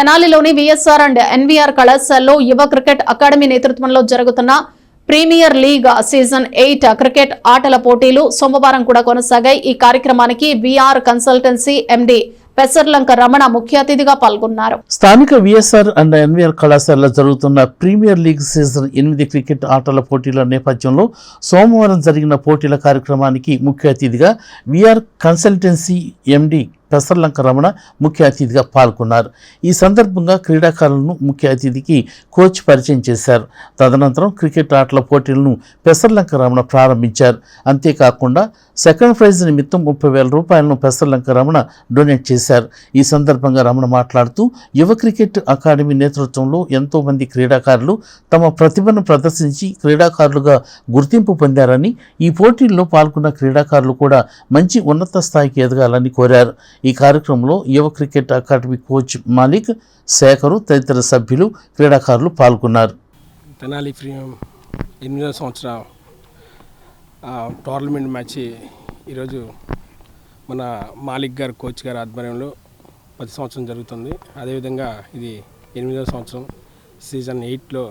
తెనాలిలోని VSR and NVR కళాశాలలో యువ cricket academy నేతృత్వంలో జరుగుతున్న ప్రీమియర్ లీగ్ సీజన్ 8 క్రికెట్ ఆటల పోటీలు సోమవారం కూడా కొనసాగాయి. ఈ కార్యక్రమానికి VR consultancy MD Pesaralanka Ramana ముఖ్య అతిథిగా పాల్గొన్నారు. స్థానిక విఎస్ఆర్ అండ్ ఎన్వీఆర్ కళాశాలలో జరుగుతున్న ప్రీమియర్ లీగ్ సీజన్ 8 క్రికెట్ ఆటల పోటీల నేపథ్యంలో సోమవారం జరిగిన పోటీల కార్యక్రమానికి ముఖ్య అతిథిగా VR consultancy MD Pesaralanka Ramana ముఖ్య అతిథిగా పాల్గొన్నారు. ఈ సందర్భంగా క్రీడాకారులను ముఖ్య అతిథికి కోచ్ పరిచయం చేశారు. తదనంతరం క్రికెట్ ఆటల పోటీలను పెసర్లంక రమణ ప్రారంభించారు. అంతేకాకుండా సెకండ్ ప్రైజ్ నిమిత్తం 30,000 రూపాయలను పెసర్లంక రమణ డొనేట్ చేశారు. ఈ సందర్భంగా రమణ మాట్లాడుతూ యువ క్రికెట్ అకాడమీ నేతృత్వంలో ఎంతోమంది క్రీడాకారులు తమ ప్రతిభను ప్రదర్శించి క్రీడాకారులుగా గుర్తింపు పొందారని, ఈ పోటీల్లో పాల్గొన్న క్రీడాకారులు కూడా మంచి ఉన్నత స్థాయికి ఎదగాలని కోరారు. ఈ కార్యక్రమంలో యువ cricket academy coach Malik, Shekhar తదితర సభ్యులు క్రీడాకారులు పాల్గొన్నారు. తెనాలి 8వ సంవత్సరం టోర్నమెంట్ మ్యాచ్ ఈరోజు మన మాలిక్ గారు కోచ్ గారి ఆధ్వర్యంలో ప్రతి సంవత్సరం జరుగుతుంది. అదేవిధంగా ఇది 8వ సంవత్సరం సీజన్ 8లో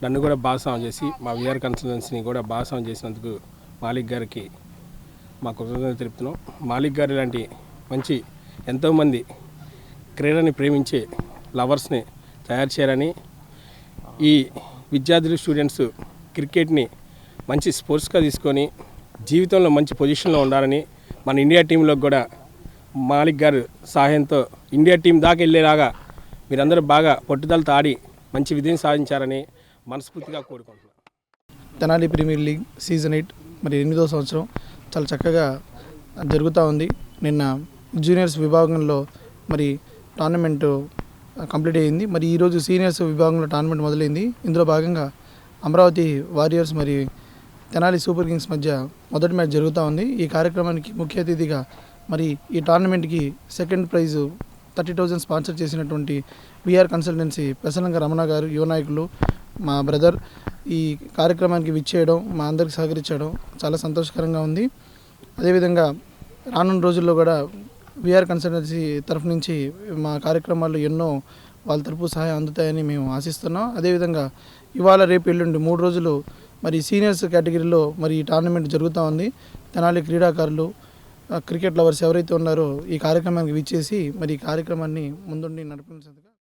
నన్ను కూడా భాగస్వామ్యం చేసి మా విఆర్ కన్సల్టెన్సీని కూడా భాగస్వామ్యం చేసినందుకు మాలిక్ గారికి మా కృతజ్ఞతలు తెలుపుతున్నాం. మాలిక్ గారు ఇలాంటి మంచి ఎంతోమంది క్రీడని ప్రేమించే లవర్స్ని తయారు చేయాలని, ఈ విద్యార్థులు స్టూడెంట్స్ క్రికెట్ని మంచి స్పోర్ట్స్గా తీసుకొని జీవితంలో మంచి పొజిషన్లో ఉండాలని, మన ఇండియా టీంలో కూడా మాలిక్ గారు సహాయంతో ఇండియా టీం దాకా వెళ్ళేలాగా మీరందరూ బాగా పట్టుదలతో ఆడి మంచి విజయం సాధించారని మనస్ఫూర్తిగా కోరుకుంటున్నాను. తెనాలి ప్రీమియర్ లీగ్ సీజన్ 8 మరి 8వ సంవత్సరం చాలా చక్కగా జరుగుతూ ఉంది. నిన్న జూనియర్స్ విభాగంలో మరి టోర్నమెంట్ కంప్లీట్ అయ్యింది. మరి ఈరోజు సీనియర్స్ విభాగంలో టోర్నమెంట్ మొదలైంది. ఇందులో భాగంగా అమరావతి వారియర్స్ మరి తెనాలి సూపర్ కింగ్స్ మధ్య మొదటి మ్యాచ్ జరుగుతూ ఉంది. ఈ కార్యక్రమానికి ముఖ్య అతిథిగా మరి ఈ టోర్నమెంట్కి సెకండ్ ప్రైజు 30,000 స్పాన్సర్ చేసినటువంటి విఆర్ కన్సల్టెన్సీ పెసర్లంక రమణ గారు, యువ నాయకులు, మా బ్రదర్ ఈ కార్యక్రమానికి విచ్చేయడం, మా అందరికి సహకరించడం చాలా సంతోషకరంగా ఉంది. అదేవిధంగా రానున్న రోజుల్లో కూడా విఆర్ కన్సల్టెన్సీ తరఫు నుంచి మా కార్యక్రమాల్లో ఎన్నో వాళ్ళ తరపు సహాయం అందుతాయని మేము ఆశిస్తున్నాం. అదేవిధంగా ఇవాళ రేపు ఎల్లుండి 3 రోజులు మరి సీనియర్స్ కేటగిరీలో మరి ఈ టోర్నమెంట్ జరుగుతూ ఉంది. తెనాలి క్రీడాకారులు, క్రికెట్ లవర్స్ ఎవరైతే ఉన్నారో ఈ కార్యక్రమానికి విచ్చేసి మరి ఈ కార్యక్రమాన్ని ముందుండి నడిపించారు.